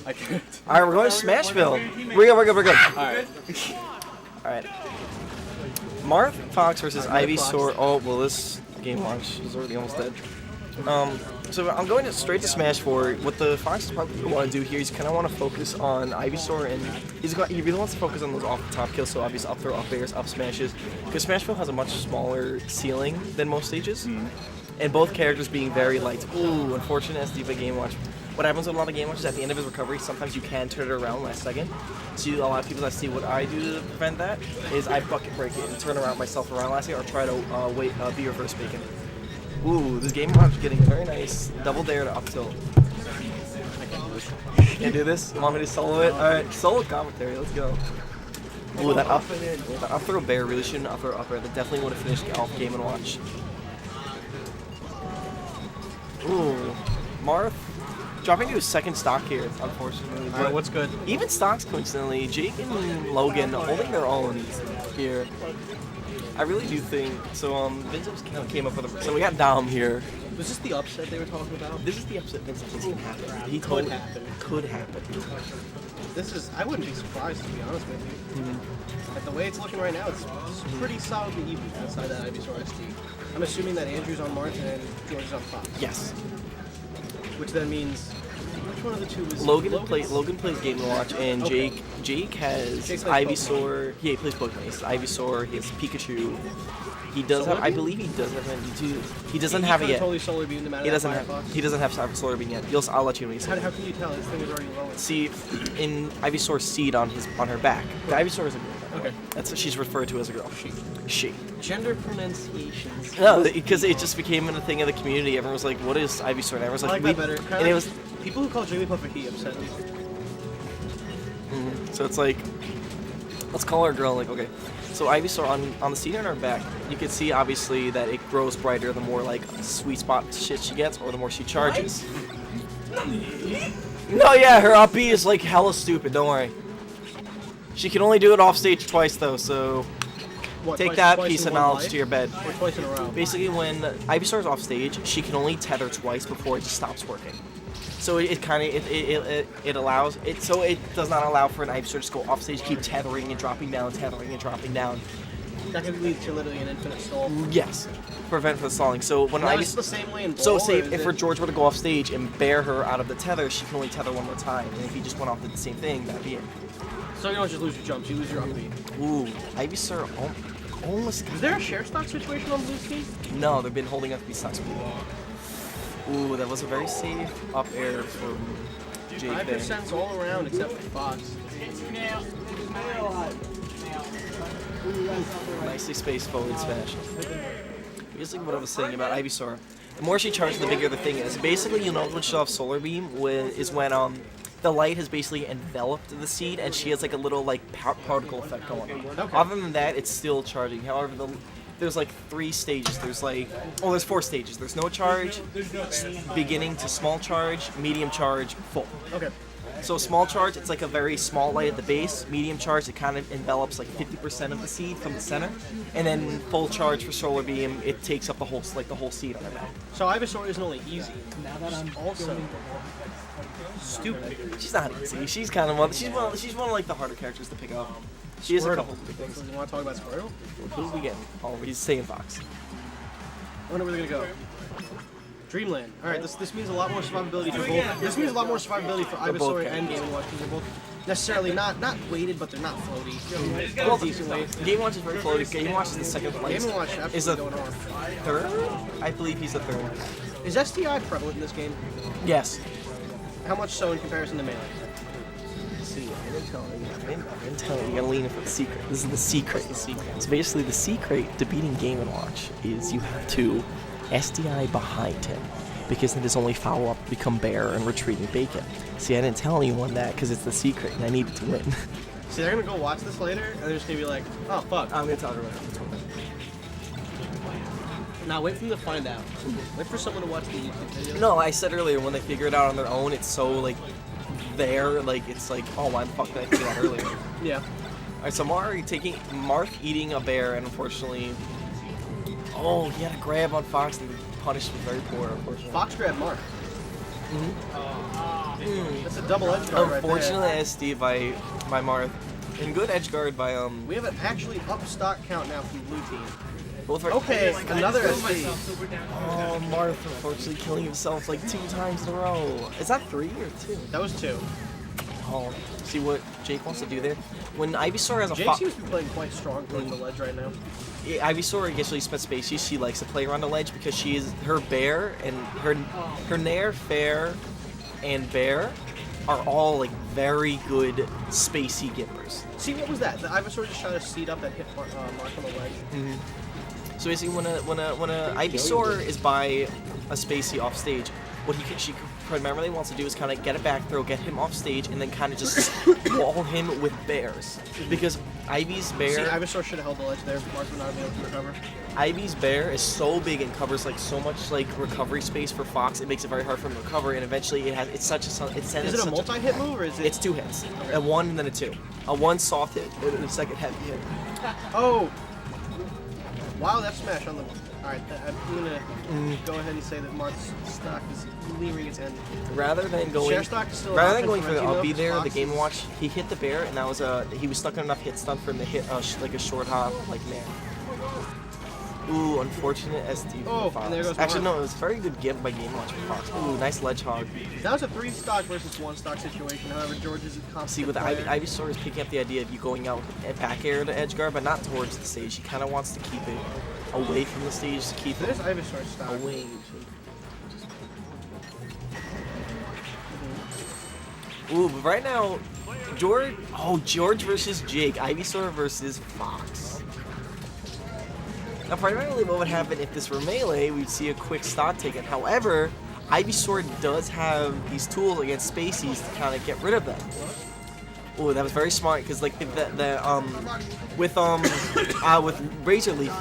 I can't. Alright, we're going to Smashville. We're good. Alright. Alright. Marth Fox versus Ivysaur. Oh, well, this game launch is already almost dead. So I'm going straight to Smash 4. What the Fox probably want to do here is kind of want to focus on Ivysaur, and he really wants to focus on those off-the-top kills, so obviously up throw, up airs, up smashes, because Smashville has a much smaller ceiling than most stages, and both characters being very light. Ooh, unfortunate as Diva Game Watch. What happens with a lot of Game Watch is at the end of his recovery, sometimes you can turn it around last second. So a lot of people that see what I do to prevent that is I bucket break it and turn around myself around last second, or try to be reverse bacon. Ooh, this Game Watch getting a very nice double dare to up tilt. Can't do this? You want me to solo it? Alright, solo commentary, let's go. Ooh, that up throw bear really shouldn't up throw up air. That definitely would have finished off Game & Watch. Ooh, Marth dropping to his second stock here, unfortunately. Alright, what's good? Even stocks, coincidentally, Jake and Logan holding their own here. I really do think so. Vince's kind of came up with a. So we got Dom here. Was this the upset they were talking about? This is the upset Vince thinks can happen. He told could happen. This is. I wouldn't be surprised, to be honest with you. At the way it's looking right now, it's pretty solidly even outside that Ivysaur ST. I'm assuming that Andrew's on Marth and George is on Fox. Yes. Which then means. Which one of the two is Logan plays Game & Watch, and Okay. Jake has Jake plays Ivysaur. Yeah, he plays Pokemon. He has Ivysaur. He has Pikachu. He does have. I believe he does have an He doesn't have it yet. Totally solar beamed him out He of doesn't that have. Firefox. He doesn't have Solar Beam yet. I'll let you know when he How can you tell? This thing is already low. See, in Ivysaur's seed on her back. The Ivysaur is a girl. Okay. That's what she's referred to as a girl. She. Gender pronunciations. No, because it just became a thing of the community. Everyone was like, "What is Ivysaur?" And everyone was I like, like that better. And it was. People who call Jigglypuff a he upset me. So it's like, let's call her a girl. Like, okay. So Ivysaur on the seed on her back, you can see obviously that it grows brighter the more like sweet spot shit she gets, or the more she charges. No, yeah, her up B is like hella stupid. Don't worry. She can only do it off stage twice though, so What, take twice- that twice piece in of one knowledge life? to your bed. Or twice in a row. Basically, when Ivysaur's off stage, she can only tether twice before it just stops working. So it kind of it allows it, so it does not allow for an Ivysaur to just go off stage, keep tethering and dropping down, tethering and dropping down. That can lead to literally an infinite stall. Yes, prevent from stalling. So when Now, it's the same way in Brawl, so say or is if it- her George were to go off stage and bear her out of the tether, she can only tether one more time. And if he just went off did the same thing, that'd be it. So you don't just lose your jumps, you lose your up B. Ooh, Ivysaur almost got. Is there a share stock situation on Blue Ski? No, they've been holding up these stocks. Ooh, that was a very safe up air from Jake there. 5% all around except for Fox. Nicely spaced forward smash. Basically what I was saying about Ivysaur. The more she charges, the bigger the thing is. Basically, you know when she'll have Solar Beam is when the light has basically enveloped the seed and she has like a little like particle effect going on. Okay. Other than that, it's still charging. However, there's like 3 stages. There's 4 stages. There's no charge, beginning to small charge, medium charge, full. Okay. So small charge, it's like a very small light at the base. Medium charge, it kind of envelops like 50% of the seed from the center, and then full charge for Solar Beam, it takes up the whole seed on the back. So Ivysaur isn't only easy, she's also stupid. She's not easy. She's kind of she's one of like the harder characters to pick up. She has a couple of big things. You want to talk about Squirtle? Who's we getting? Oh, he's saying Fox. I wonder where they're gonna go. Dreamland. All right, this means a lot more survivability for both. This means a lot more survivability for Ivysaur and Game & Watch because they're both necessarily not weighted, but they're not floaty. Well, Decent weight. Game Watch is very floaty. Game Watch is the second place. Game & Watch Is a absolutely going off. third? I believe he's the third. Is STI prevalent in this game? Yes. How much so in comparison to Melee? See, I didn't tell you. I didn't tell you. You gotta lean in for the secret. This is the secret. So basically, the secret to beating Game & Watch is you have to SDI behind him, because then his only follow-up become bear and retreating bacon. See, I didn't tell anyone that because it's the secret, and I needed to win. See, they're gonna go watch this later, and they're just gonna be like, "Oh fuck." I'm gonna tell her right Now wait for them to find out. Wait for someone to watch the YouTube video. No, I said earlier, when they figure it out on their own, it's so, like, there, like, it's like, oh, why the fuck did I figure that earlier? Yeah. Alright, so Marth eating a bear, and unfortunately, oh, he had a grab on Fox, and the punish was very poor, unfortunately. Fox grabbed Mark. That's a double edge guard right there. Unfortunately, SD by Marth. And good edge guard by We have an actually up stock count now from blue team. both are Okay, another SD. Oh, Marth unfortunately killing himself like 2 times in a row. Is that 3 or 2? That was 2. Oh, see what Jake wants to do there? When Ivysaur has a Jake seems to be playing quite strong towards the ledge right now. Ivysaur gets really spent spaces. She likes to play around the ledge because she is her bear and her Nair, Fair, and Bear are all like very good spacey gimmers. See, what was that? The Ivysaur just trying to seed up that hit mark on the ledge. So basically, when a Ivysaur is by a spacey off stage, she primarily wants to do is kind of get a back throw, get him off stage, and then kind of just wall him with bears. Because Ivy's bear. See, Ivysaur should have held the ledge there. Mark would not have been able to recover. Ivy's bear is so big and covers like so much like recovery space for Fox. It makes it very hard for him to recover, and eventually it's such a Is it a multi-hit move or is it? It's 2 hits, a 1 and then a 2, a 1 soft hit and a second heavy hit. Oh! Wow, that smash on the. Alright, I'm gonna go ahead and say that Marth's stock is nearing its end. Rather than going Share stock is still rather an than going for the option up B though, there, the Fox Game is- Watch, he hit the bear, and that was he was stuck on enough hit stun for him to hit like a short hop like Nair. Ooh, unfortunate SD for Oh, Fox. and there goes Actually, Marth. no, it was a very good give by Game Watch for Fox. Ooh, nice ledge hog. That was a 3 stock versus 1 stock situation. However, George is a competent See, with player. Ivysaur is picking up the idea of you going out at back air to edge guard, but not towards the stage. He kind of wants to keep it away from the stage to keep That it is Ivysaur's stock. away. Ooh, but right now, George versus Jake. Ivysaur versus Fox. Now, primarily what would happen if this were melee, we'd see a quick stock taken. However, Ivysaur does have these tools against Spaceys to kind of get rid of them. Oh, that was very smart because like with Razor Leaf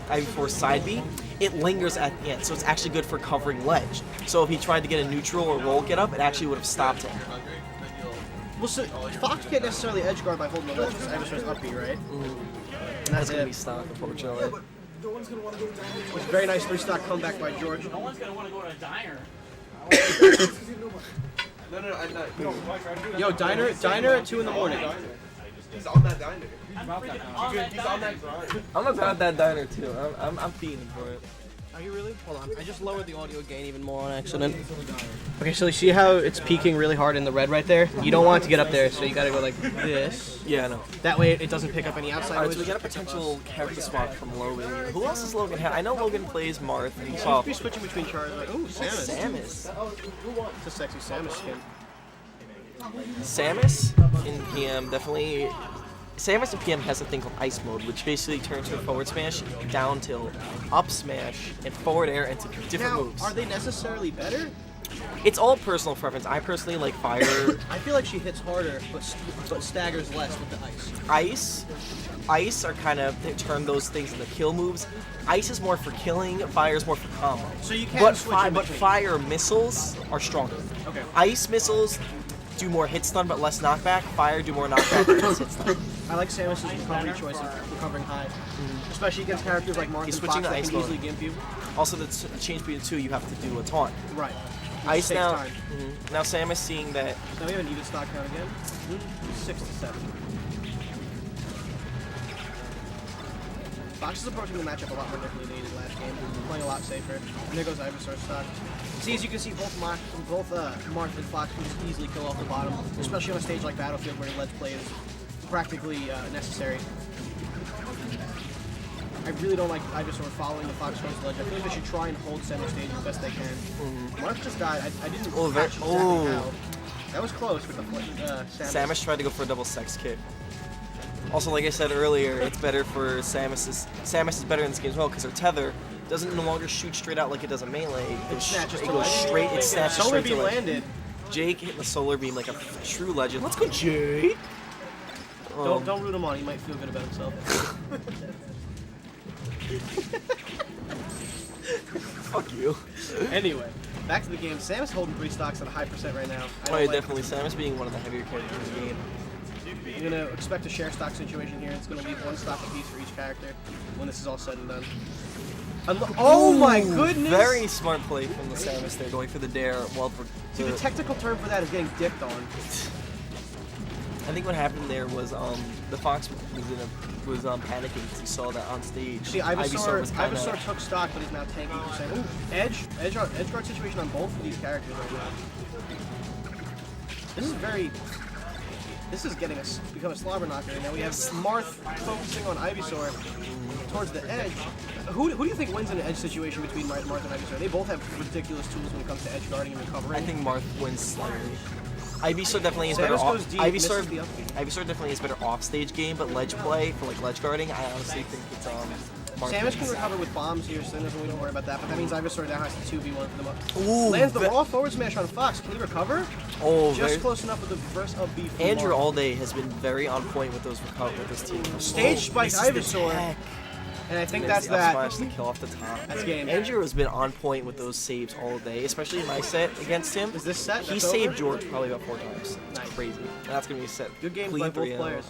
Ivysaur's side B, it lingers at the end, so it's actually good for covering ledge. So if he tried to get a neutral or roll get up, it actually would have stopped him. Well, so Fox can't necessarily edge guard by holding the ledge because Ivysaur's up B, right? And That's that's gonna it. be stopped, unfortunately. Which very nice 3 stock comeback by George. No one's gonna want to go to a diner. No, I'm not. Yo, diner at 2 in the morning. He's on that diner. I'm freaking on that He's on diner. that grind. I'm about that diner too. I'm feeding for it. Are you really? Hold on. I just lowered the audio gain even more on accident. Okay, so you see how it's peaking really hard in the red right there? You don't want it to get up there, so you gotta go like this. Yeah, I know. That way it doesn't pick up any outside Alright, so noise. we got a potential character spot from Logan. Who else does Logan have? I know Logan plays Marth. And Seems well, to be switching between Charizard. Ooh, Samus. Samus. It's a sexy Samus skin. Samus in PM definitely. Samus in PM has a thing called Ice Mode, which basically turns her forward smash, down tilt, up smash, and forward air into different Now, moves. are they necessarily better? It's all personal preference. I personally like fire. I feel like she hits harder, but staggers less with the ice. Ice are kind of, they turn those things into kill moves. Ice is more for killing, fire is more for combo. So you can't But, switch in between. fire missiles are stronger. Okay. Ice missiles do more hit stun but less knockback. Fire do more knockback but less hit stun. I like Samus's recovery choice of recovering high, especially against characters like Marth He's and switching Fox to that ice can mode. easily gimp you. Also, the change between the two, you have to do a taunt. Right. Ice takes now. time. Now Samus seeing that. Now we have an even stock count again. 6 to 7. Fox is approaching the matchup a lot more differently than he did last game. Playing a lot safer. And there goes Ivysaur's stock. See, as you can see, both Marth and Fox can just easily kill off the bottom, especially on a stage like Battlefield where ledge play is practically necessary. I really don't like Ivysaur following the Fox towards the ledge. I feel like they should try and hold center stage as best they can. Marth just died. I didn't Oh, catch exactly oh. how. That was close with the Samus. Samus tried to go for a double sex kick. Also, like I said earlier, it's better for Samus is better in this game as well because her tether doesn't no longer shoot straight out like it does in melee. It snatches to goes ledge. straight. It snatches Solar straight to Beam ledge. landed. Jake hitting the solar beam like a true legend. Let's go, Jake. Don't root him on. He might feel good about himself. Fuck you. Anyway, back to the game. Samus holding 3 stocks at a high percent right now. I Oh, don't yeah, like definitely. Samus being one of the heavier characters in the game. I'm gonna expect a share stock situation here. It's gonna leave 1 stock apiece for each character when this is all said and done. Oh my Ooh, goodness! Very smart play from the Samus there, going for the dare. Well, See, the technical term for that is getting dicked on. I think what happened there was the Fox was panicking because he saw that on stage. See, Ivysaur was kinda, Ivysaur took stock, but he's now tanking percent. Ooh, edge guard situation on both of these characters right now. This is getting become a slobber knocker. And now we have Marth focusing on Ivysaur towards the edge. Who do you think wins in an edge situation between Marth and Ivysaur? They both have ridiculous tools when it comes to edge guarding and recovering. I think Marth wins slightly. Ivysaur definitely is Samus better off. goes deep, misses the up B. Ivysaur definitely is better off stage game, but ledge play for like ledge guarding, I honestly think it's Marth Samus wins. can recover with bombs here, so there's no need to worry about that. But that means Ivysaur now has to 2v1 for them up. Ooh, Lands the raw forward smash on Fox. Can he recover? Oh, Just close enough with the reverse up B. From Andrew Marth. all day has been very on point with those with this team. Stage spike misses the Ivysaur. tech. And I think There's that's the up that. smash to kill off the top. That's game. Andrew has been on point with those saves all day, especially in my set against him. Is this set? He That's saved over? George probably about 4 times. Nice. Crazy. And that's gonna be a set. Good games Clean by both 3-0. players.